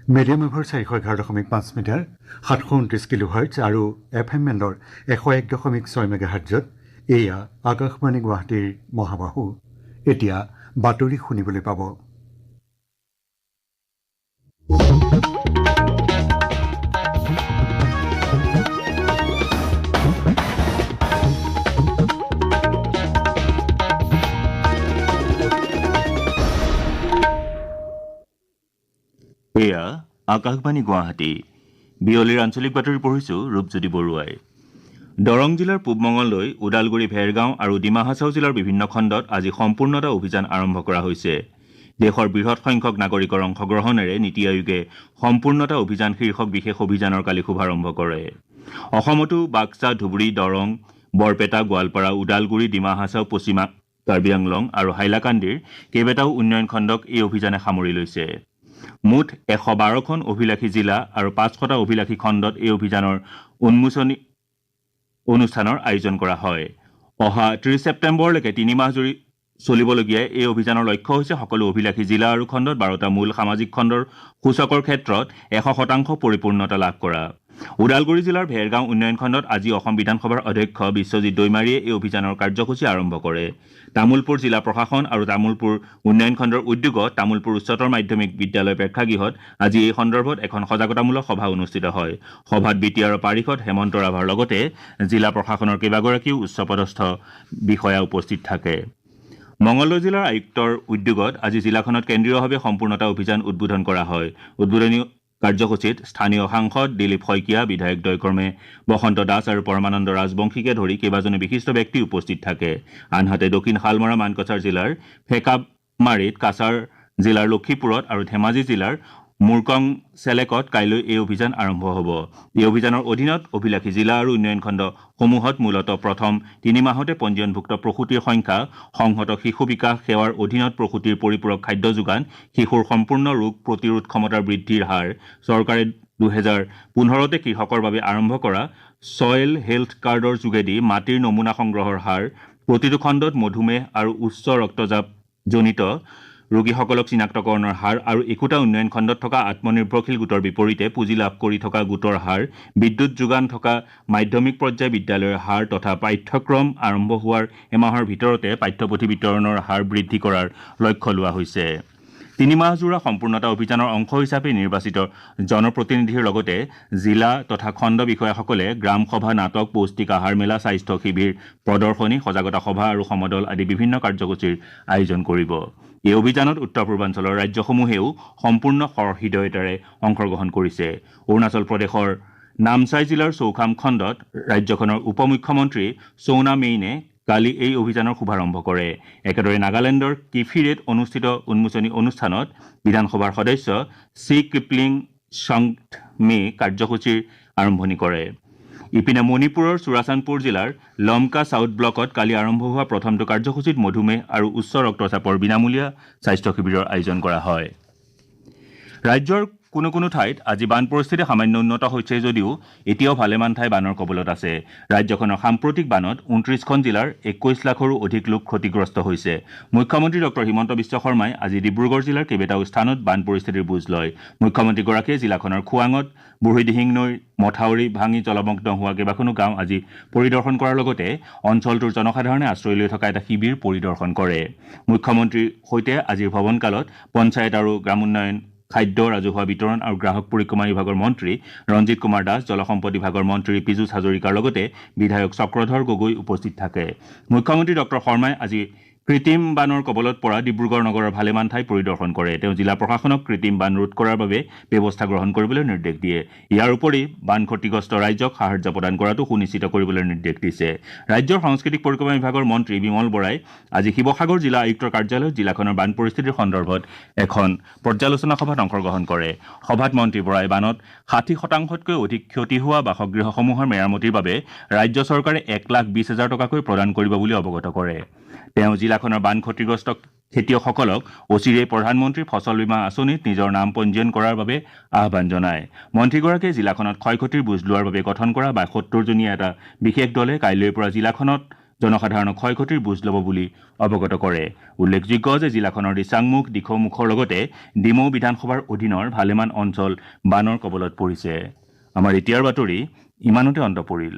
Medium ৱেভৰ 411.5 metre 729 কিলোহাৰ্টজ আৰু FM বেণ্ডৰ 101.6 মেগাহাৰ্টজত এয়া আকাশবাণী গুৱাহাটীৰ মহাবাহু। এতিয়া বাতৰি শুনিবলৈ পাব। এয়া আকাশবাণী গুৱাহাটী। বিয়লিৰ আঞ্চলিক বাতৰি পঢ়িছো ৰূপজ্যোতি বৰুৱাই। দৰং জিলাৰ পূবমঙললৈ ওদালগুৰি ভেৰগাঁও আৰু ডিমা হাছাও জিলাৰ বিভিন্ন খণ্ডত আজি সম্পূৰ্ণতা অভিযান আৰম্ভ কৰা হৈছে। দেশৰ বৃহৎ সংখ্যক নাগৰিকৰ অংশগ্ৰহণেৰে নীতি আয়োগে সম্পূৰ্ণতা অভিযান শীৰ্ষক বিশেষ অভিযানৰ কালি শুভাৰম্ভ কৰে। অসমতো বাক্সা, ধুবুৰী, দৰং, বৰপেটা, গোৱালপাৰা, ওদালগুৰি, ডিমা হাছাও, পশ্চিমা কাৰ্বি আংলং আৰু হাইলাকান্দিৰ কেইবাটাও উন্নয়ন খণ্ডক এই অভিযানে সামৰি লৈছে। মুঠ 112খন অভিলাষী জিলা আৰু 500টা অভিলাষী খণ্ডত এই অভিযানৰ উন্মোচনী অনুষ্ঠানৰ আয়োজন কৰা হয়। অহা 30 ছেপ্টেম্বৰলৈকে 3 মাহ জুৰি চলিবলগীয়া এই অভিযানৰ লক্ষ্য হৈছে সকলো অভিলাষী জিলা আৰু খণ্ডত 12টা মূল সামাজিক খণ্ডৰ সূচকৰ ক্ষেত্ৰত 100% পৰিপূৰ্ণতা লাভ কৰা। ওদালগুৰি জিলাৰ ভেৰগাঁও উন্নয়ন খণ্ডত আজি অসম বিধানসভাৰ অধ্যক্ষ বিশ্বজিৎ দৈমাৰীয়ে এই অভিযানৰ কাৰ্যসূচী আৰম্ভ কৰে। তামুলপুৰ জিলা প্ৰশাসন আৰু তামুলপুৰ উন্নয়ন খণ্ডৰ উদ্যোগত তামুলপুৰ উচ্চতৰ মাধ্যমিক বিদ্যালয় প্ৰেক্ষাগৃহত আজি এই সন্দৰ্ভত এখন সজাগতামূলক সভা অনুষ্ঠিত হয়। সভাত বিটিআৰৰ পাৰিষদ হেমন্ত ৰাভাৰ লগতে জিলা প্ৰশাসনৰ কেইবাগৰাকীও উচ্চপদস্থ বিষয়া উপস্থিত থাকে। মঙলদৈ জিলাৰ আয়ুক্তৰ উদ্যোগত আজি জিলাখনত কেন্দ্ৰীয়ভাৱে সম্পূৰ্ণতা অভিযান উদ্বোধন কৰা হয়। উদ্বোধনী কাৰ্যসূচীত স্থানীয় সাংসদ দিলীপ শইকীয়া, বিধায়ক দয়কৰ্মে বসন্ত দাস আৰু পৰমানন্দ ৰাজবংশীকে ধৰি কেইবাজনো বিশিষ্ট ব্যক্তি উপস্থিত থাকে। আনহাতে দক্ষিণ শালমৰা মানকচাৰ জিলাৰ ফেকামাৰীত, কাছাৰ জিলাৰ লক্ষীপুৰত আৰু ধেমাজি জিলাৰ মুৰকং চেলেকত কাইলৈ এই অভিযান আৰম্ভ হ'ব। এই অভিযানৰ অধীনত অভিলাষী জিলা আৰু উন্নয়ন খণ্ডসমূহত মূলতঃ প্ৰথম 3 মাহতে পঞ্জীয়নভুক্ত প্ৰসূতিৰ সংখ্যা, সংহত শিশু বিকাশ সেৱাৰ অধীনত প্ৰসূতিৰ পৰিপূৰক খাদ্য যোগান, শিশুৰ সম্পূৰ্ণ ৰোগ প্ৰতিৰোধ ক্ষমতাৰ বৃদ্ধিৰ হাৰ, চৰকাৰে 2015তে কৃষকৰ বাবে আৰম্ভ কৰা ছয়েল হেল্থ কাৰ্ডৰ যোগেদি মাটিৰ নমুনা সংগ্ৰহৰ হাৰ, প্ৰতিটো খণ্ডত মধুমেহ আৰু উচ্চ ৰক্তচাপজনিত ৰোগীসকলক চিনাক্তকৰণৰ হাৰ আৰু একোটা উন্নয়ন খণ্ডত থকা আত্মনিৰ্ভৰশীল গোটৰ বিপৰীতে পুঁজি লাভ কৰি থকা গোটৰ হাৰ, বিদ্যুৎ যোগান থকা মাধ্যমিক পৰ্যায় বিদ্যালয়ৰ হাৰ তথা পাঠ্যক্ৰম আৰম্ভ হোৱাৰ এমাহৰ ভিতৰতে পাঠ্যপুথি বিতৰণৰ হাৰ বৃদ্ধি কৰাৰ লক্ষ্য লোৱা হৈছে। 3 মাহজোৰা সম্পূৰ্ণতা অভিযানৰ অংশ হিচাপে নিৰ্বাচিত জনপ্ৰতিনিধিৰ লগতে জিলা তথা খণ্ড বিষয়াসকলে গ্ৰাম সভা, নাটক, পৌষ্টিক আহাৰ মেলা, স্বাস্থ্য শিবিৰ, প্ৰদৰ্শনী, সজাগতা সভা আৰু সমদল আদি বিভিন্ন কাৰ্যসূচীৰ আয়োজন কৰিব। এই অভিযানত উত্তৰ পূৰ্বাঞ্চলৰ ৰাজ্যসমূহেও সম্পূৰ্ণ সহৃদয়তাৰে অংশগ্ৰহণ কৰিছে। অৰুণাচল প্ৰদেশৰ নামচাই জিলাৰ চৌখাম খণ্ডত ৰাজ্যখনৰ উপ মুখ্যমন্ত্ৰী চৌনা মেইনে কালি এই অভিযানৰ শুভাৰম্ভ কৰে। একেদৰে নাগালেণ্ডৰ কিফিৰেত অনুষ্ঠিত উন্মোচনী অনুষ্ঠানত বিধানসভাৰ সদস্য চি কিপলিং সংথমে কাৰ্যসূচীৰ আৰম্ভণি কৰে। ইপিনে মণিপুৰৰ চুৰাচান্দপুৰ জিলাৰ লমকা চাউথ ব্লকত কালি আৰম্ভ হোৱা প্ৰথমটো কাৰ্যসূচীত মধুমেহ আৰু উচ্চ ৰক্তচাপৰ বিনামূলীয়া স্বাস্থ্য শিবিৰৰ আয়োজন কৰা হয়। ৰাজ্যৰ কোনো কোনো ঠাইত আজি বান পৰিস্থিতি সামান্য উন্নত হৈছে যদিও এতিয়াও ভালেমান ঠাই বানৰ কবলত আছে। ৰাজ্যখনৰ সাম্প্ৰতিক বানত 29খন জিলাৰ 21 লাখৰো অধিক লোক ক্ষতিগ্ৰস্ত হৈছে। মুখ্যমন্ত্ৰী ডক্টৰ হিমন্ত বিশ্ব শৰ্মাই আজি ডিব্ৰুগড় জিলাৰ কেইবাটাও স্থানত বান পৰিস্থিতিৰ বুজ লয়। মুখ্যমন্ত্ৰীগৰাকীয়ে জিলাখনৰ খোৱাঙত বুঢ়ীদিহিং নৈৰ মথাউৰি ভাঙি জলমগ্ন হোৱা কেইবাখনো গাঁও আজি পৰিদৰ্শন কৰাৰ লগতে অঞ্চলটোৰ জনসাধাৰণে আশ্ৰয় লৈ থকা এটা শিবিৰ পৰিদৰ্শন কৰে। মুখ্যমন্ত্ৰীৰ সৈতে আজিৰ ভ্ৰমণকালত পঞ্চায়ত আৰু গ্ৰামোন্নয়ন, খাদ্য, ৰাজহুৱা বিতৰণ আৰু গ্ৰাহক পৰিক্ৰমা বিভাগৰ মন্ত্ৰী ৰঞ্জিত কুমাৰ দাস, জলসম্পদ বিভাগৰ মন্ত্ৰী পীযুষ হাজৰিকাৰ লগতে বিধায়ক চক্ৰধৰ গগৈ উপস্থিত থাকে। মুখ্যমন্ত্ৰী ডক্টৰ শৰ্মাই আজি কৃত্ৰিম বানৰ কবলত পৰা ডিব্ৰুগড় নগৰৰ ভালেমান ঠাই পৰিদৰ্শন কৰে। তেওঁ জিলা প্ৰশাসনক কৃত্ৰিম বান ৰোধ কৰাৰ বাবে ব্যৱস্থা গ্ৰহণ কৰিবলৈ নিৰ্দেশ দিয়ে। ইয়াৰ উপৰি বান ক্ষতিগ্ৰস্ত ৰাইজক সাহায্য প্ৰদান কৰাটো সুনিশ্চিত কৰিবলৈ নিৰ্দেশ দিছে। ৰাজ্যৰ সাংস্কৃতিক পৰিক্ৰমা বিভাগৰ মন্ত্ৰী বিমল বৰাই আজি শিৱসাগৰ জিলা আয়ুক্তৰ কাৰ্যালয়ত জিলাখনৰ বান পৰিস্থিতিৰ সন্দৰ্ভত এখন পৰ্যালোচনা সভাত অংশগ্ৰহণ কৰে। সভাত মন্ত্ৰী বৰাই বানত 60%তকৈ অধিক ক্ষতি হোৱা বাসগৃহসমূহৰ মেৰামতিৰ বাবে ৰাজ্য চৰকাৰে 1,20,000 টকাকৈ প্ৰদান কৰিব বুলি অৱগত কৰে। তেওঁ জিলাখনৰ বান ক্ষতিগ্ৰস্ত খেতিয়কসকলক অচিৰেই প্ৰধানমন্ত্ৰী ফচল বীমা আঁচনিত নিজৰ নাম পঞ্জীয়ন কৰাৰ বাবে আহ্বান জনায়। মন্ত্ৰীগৰাকীয়ে জিলাখনত ক্ষয় ক্ষতিৰ বুজ লোৱাৰ বাবে গঠন কৰা 72জনীয়া এটা বিশেষ দলে কাইলৈৰ পৰা জিলাখনত জনসাধাৰণক ক্ষয়ক্ষতিৰ বুজ ল'ব বুলি অৱগত কৰে। উল্লেখযোগ্য যে জিলাখনৰ দিচাংমুখ দিখৌমুখৰ লগতে ডিমৌ বিধানসভাৰ অধীনৰ ভালেমান অঞ্চল বানৰ কবলত পৰিছে। আমাৰ এতিয়াৰ বাতৰি ইমানতে অন্ত পৰিল।